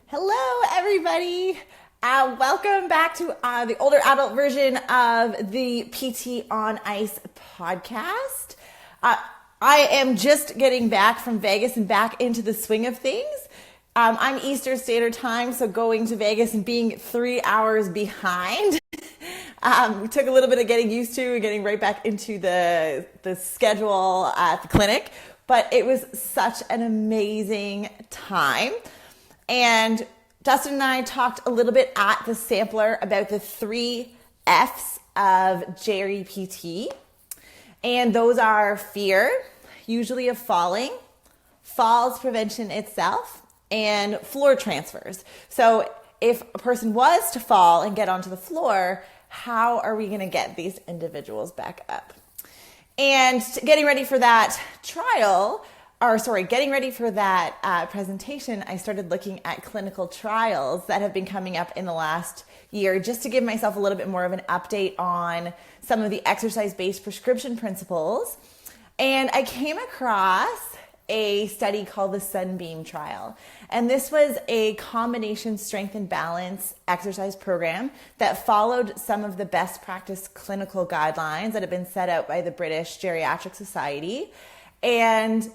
Hello, everybody. Welcome back to the older adult version of the PT on Ice podcast. I am just getting back from Vegas and back into the swing of things. I'm Eastern Standard Time, so going to Vegas and being 3 hours behind. Took a little bit of getting used to and getting right back into the schedule at the clinic, but it was such an amazing time. And Dustin and I talked a little bit at the sampler about the 3 F's of Jerry PT. And those are fear, usually of falling, falls prevention itself, and floor transfers. So if a person was to fall and get onto the floor, how are we going to get these individuals back up? And getting ready for that presentation, I started looking at clinical trials that have been coming up in the last year, just to give myself a little bit more of an update on some of the exercise-based prescription principles. And I came across a study called the SUNBEAM Trial. And this was a combination strength and balance exercise program that followed some of the best practice clinical guidelines that have been set out by the British Geriatric Society. And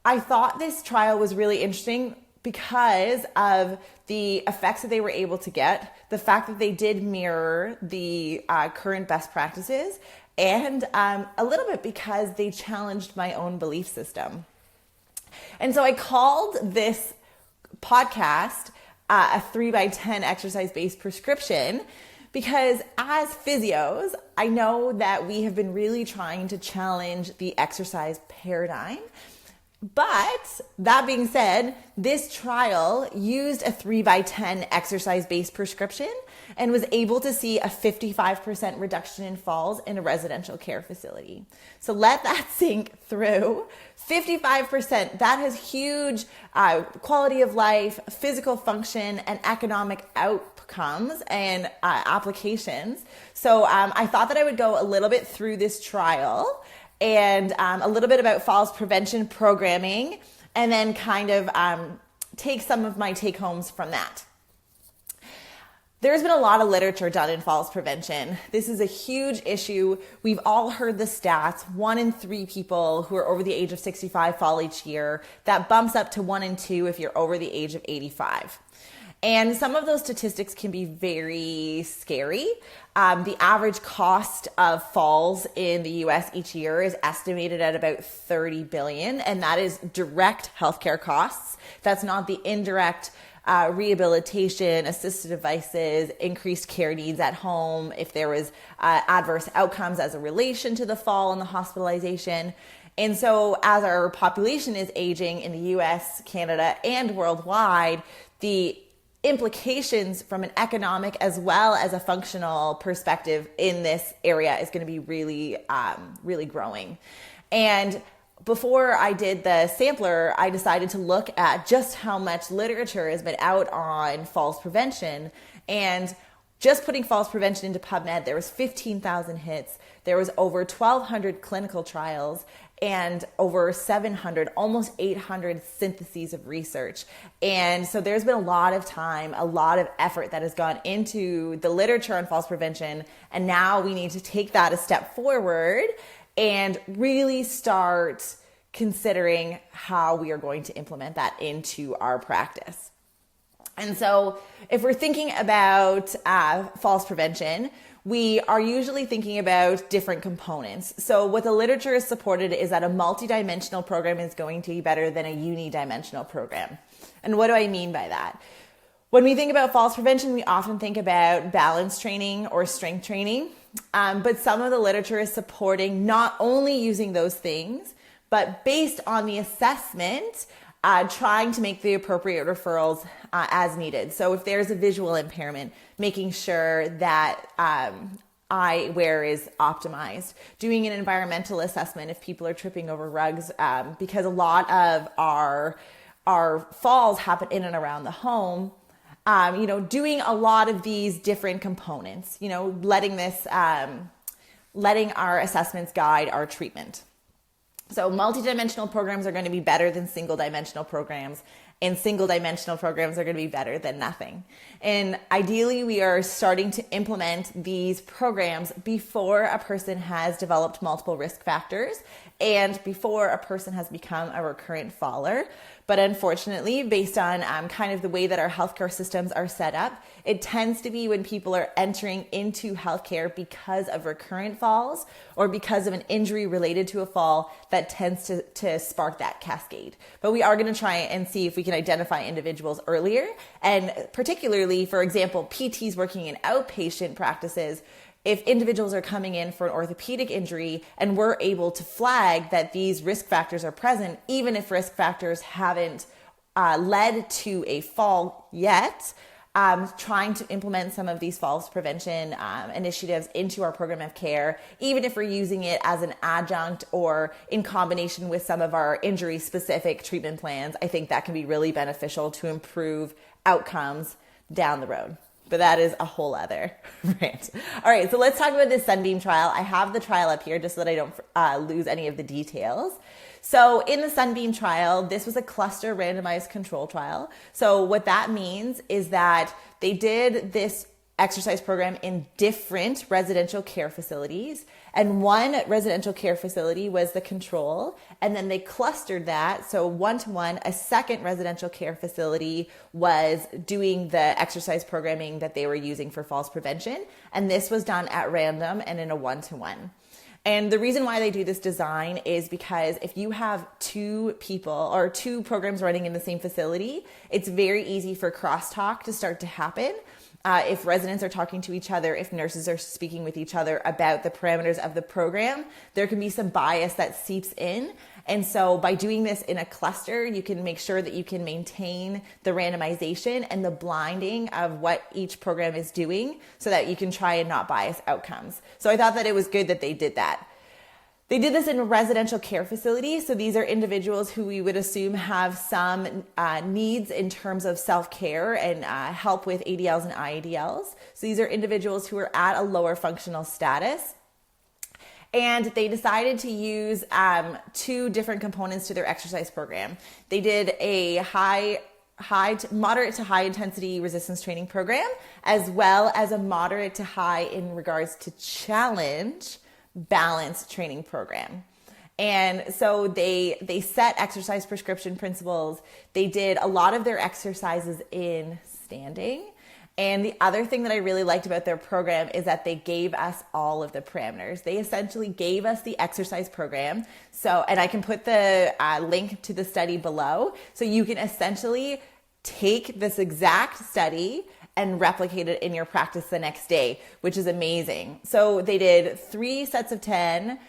I thought this trial was really interesting because of the effects that they were able to get, the fact that they did mirror the current best practices, and a little bit because they challenged my own belief system. And so I called this podcast a 3x10 exercise-based prescription because as physios, I know that we have been really trying to challenge the exercise paradigm. But that being said, this trial used a 3x10 exercise-based prescription and was able to see a 55% reduction in falls in a residential care facility. So let that sink through. 55%, that has huge quality of life, physical function, and economic outcomes and applications. So I thought that I would go a little bit through this trial and a little bit about falls prevention programming, and then kind of take some of my take homes from that. There's been a lot of literature done in falls prevention. This is a huge issue. We've all heard the stats. 1 in 3 people who are over the age of 65 fall each year. That bumps up to 1 in 2 if you're over the age of 85. And some of those statistics can be very scary. The average cost of falls in the US each year is estimated at about $30 billion, and that is direct healthcare costs. That's not the indirect rehabilitation, assisted devices, increased care needs at home, if there was adverse outcomes as a relation to the fall and the hospitalization. And so as our population is aging in the US, Canada, and worldwide, the implications from an economic as well as a functional perspective in this area is going to be really, really growing. And before I did the sampler, I decided to look at just how much literature has been out on falls prevention. And just putting falls prevention into PubMed, there was 15,000 hits. There was over 1,200 clinical trials and over 700, almost 800 syntheses of research. And so there's been a lot of time, a lot of effort that has gone into the literature on falls prevention. And now we need to take that a step forward and really start considering how we are going to implement that into our practice. And so if we're thinking about falls prevention, we are usually thinking about different components. So what the literature has supported is that a multidimensional program is going to be better than a unidimensional program. And what do I mean by that? When we think about falls prevention, we often think about balance training or strength training. But some of the literature is supporting not only using those things, but based on the assessment, trying to make the appropriate referrals as needed. So if there's a visual impairment, making sure that eyewear is optimized, doing an environmental assessment if people are tripping over rugs, because a lot of our falls happen in and around the home. Doing a lot of these different components, letting our assessments guide our treatment. So multidimensional programs are going to be better than single dimensional programs. and single dimensional programs are going to be better than nothing. And ideally, we are starting to implement these programs before a person has developed multiple risk factors and before a person has become a recurrent faller. But unfortunately, based on kind of the way that our healthcare systems are set up, it tends to be when people are entering into healthcare because of recurrent falls or because of an injury related to a fall that tends to spark that cascade. But we are going to try and see if we can identify individuals earlier. And particularly, for example, PTs working in outpatient practices, if individuals are coming in for an orthopedic injury and we're able to flag that these risk factors are present, even if risk factors haven't led to a fall yet, trying to implement some of these falls prevention initiatives into our program of care, even if we're using it as an adjunct or in combination with some of our injury-specific treatment plans, I think that can be really beneficial to improve outcomes down the road. But that is a whole other rant. All right, so let's talk about this SUNBEAM trial. I have the trial up here just so that I don't lose any of the details. So in the SUNBEAM trial, this was a cluster randomized control trial. So what that means is that they did this exercise program in different residential care facilities, and one residential care facility was the control, and then they clustered that. So 1-to-1, a second residential care facility was doing the exercise programming that they were using for falls prevention, and this was done at random and in a 1-to-1. And the reason why they do this design is because if you have two people or two programs running in the same facility, it's very easy for crosstalk to start to happen. If residents are talking to each other, if nurses are speaking with each other about the parameters of the program, there can be some bias that seeps in. And so by doing this in a cluster, you can make sure that you can maintain the randomization and the blinding of what each program is doing so that you can try and not bias outcomes. So I thought that it was good that they did that. They did this in a residential care facility. So these are individuals who we would assume have some needs in terms of self-care and help with ADLs and IADLs. So these are individuals who are at a lower functional status. And they decided to use two different components to their exercise program. They did a moderate to high intensity resistance training program, as well as a moderate to high in regards to challenge balance training program. And so they set exercise prescription principles. They did a lot of their exercises in standing. And the other thing that I really liked about their program is that they gave us all of the parameters. They essentially gave us the exercise program. So, and I can put the link to the study below. So you can essentially take this exact study and replicate it in your practice the next day, which is amazing. So they did 3 sets of 10,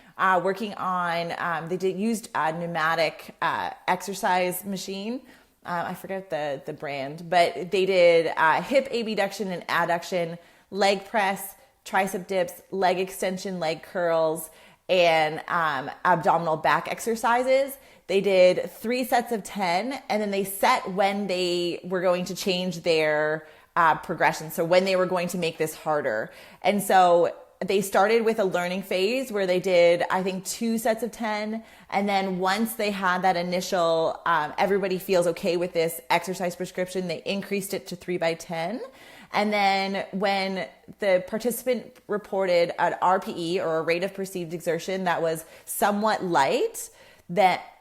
working on, used a pneumatic exercise machine. I forget the brand, but they did hip abduction and adduction, leg press, tricep dips, leg extension, leg curls, and abdominal back exercises. They did 3 sets of 10, and then they set when they were going to change their progression. So when they were going to make this harder. And so they started with a learning phase where they did, I think, 2 sets of 10. And then once they had that initial, everybody feels okay with this exercise prescription, they increased it to 3x10. And then when the participant reported an RPE, or a rate of perceived exertion, that was somewhat light,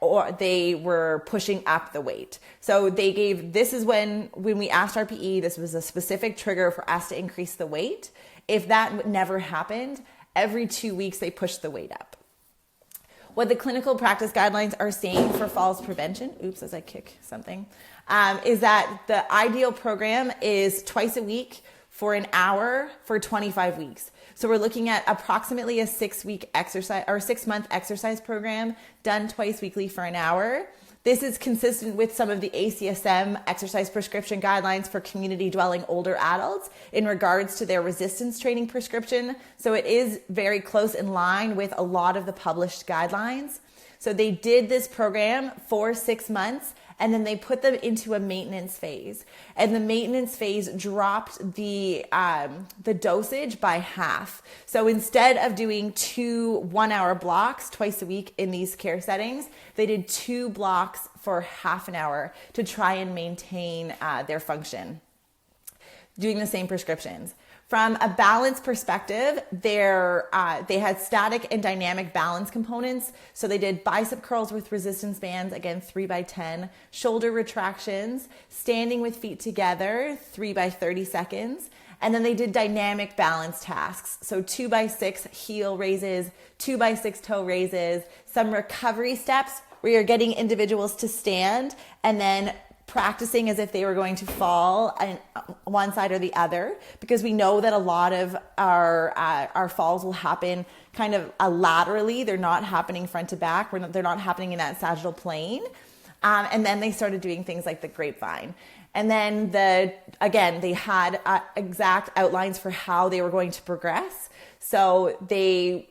or they were pushing up the weight. So they gave, this is when we asked RPE, this was a specific trigger for us to increase the weight. If that never happened, every 2 weeks they pushed the weight up. What the clinical practice guidelines are saying for falls prevention, as I kick something, is that the ideal program is twice a week for an hour for 25 weeks. So we're looking at approximately a 6-week exercise or 6-month exercise program done twice weekly for an hour. This is consistent with some of the ACSM exercise prescription guidelines for community dwelling older adults in regards to their resistance training prescription. So it is very close in line with a lot of the published guidelines. So they did this program for 6 months, and then they put them into a maintenance phase. And the maintenance phase dropped the dosage by half. So instead of doing 2 1-hour blocks twice a week in these care settings, they did 2 blocks for half an hour to try and maintain their function, doing the same prescriptions. From a balance perspective, they had static and dynamic balance components. So they did bicep curls with resistance bands, again, 3x10, shoulder retractions, standing with feet together, 3x30 seconds. And then they did dynamic balance tasks. So 2x6 heel raises, 2x6 toe raises, some recovery steps where you're getting individuals to stand and then practicing as if they were going to fall on one side or the other, because we know that a lot of our falls will happen kind of laterally. They're not happening front to back. They're not happening in that sagittal plane. And then they started doing things like the grapevine. And then they had exact outlines for how they were going to progress. So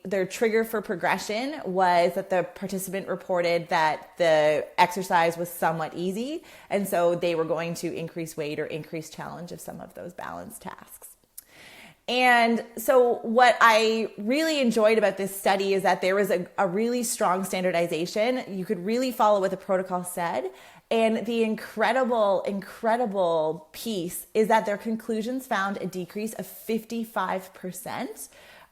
their trigger for progression was that the participant reported that the exercise was somewhat easy. And so they were going to increase weight or increase challenge of some of those balance tasks. And so what I really enjoyed about this study is that there was a really strong standardization. You could really follow what the protocol said. And the incredible piece is that their conclusions found a decrease of 55%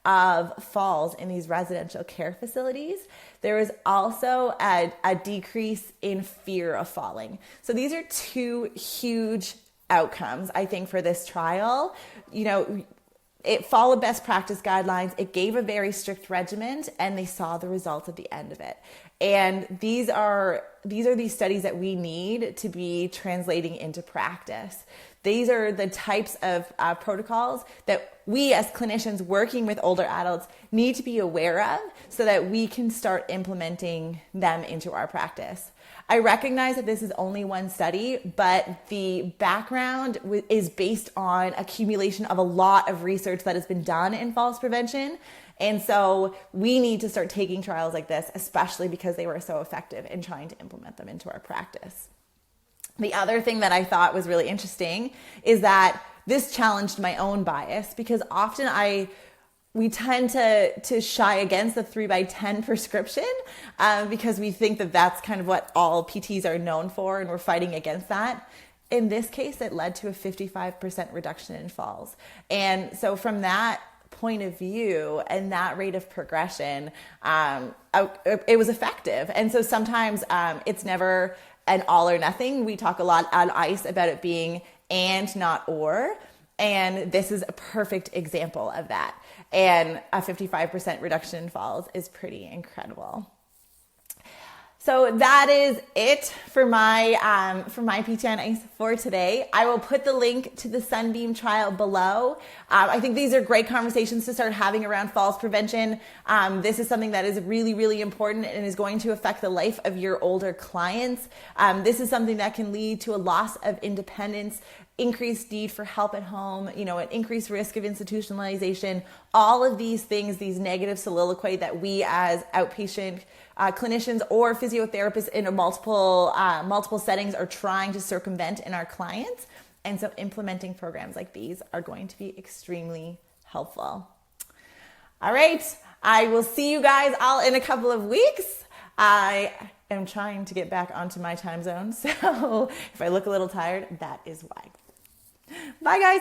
of falls in these residential care facilities. There was also a decrease in fear of falling. So these are 2 huge outcomes, I think, for this trial. It followed best practice guidelines. It gave a very strict regimen, and they saw the results at the end of it. And these are these studies that we need to be translating into practice. These are the types of protocols that we as clinicians working with older adults need to be aware of so that we can start implementing them into our practice. I recognize that this is only one study, but the background is based on accumulation of a lot of research that has been done in falls prevention. And so we need to start taking trials like this, especially because they were so effective in trying to implement them into our practice. The other thing that I thought was really interesting is that this challenged my own bias, because often we tend to shy against the 3x10 prescription because we think that that's kind of what all PTs are known for, and we're fighting against that. In this case, it led to a 55% reduction in falls. And so from that point of view and that rate of progression, it was effective. And so sometimes it's never an all or nothing. We talk a lot on ICE about it being and not or. And this is a perfect example of that. And a 55% reduction in falls is pretty incredible. So that is it for my PT on ICE for today. I will put the link to the SUNBEAM trial below. I think these are great conversations to start having around falls prevention. This is something that is really, really important and is going to affect the life of your older clients. This is something that can lead to a loss of independence, increased need for help at home, an increased risk of institutionalization. All of these things, these negative soliloquy that we as outpatient clinicians or physiotherapists in multiple settings are trying to circumvent in our clients. And so implementing programs like these are going to be extremely helpful. All right. I will see you guys all in a couple of weeks. I am trying to get back onto my time zone. So if I look a little tired, that is why. Bye, guys.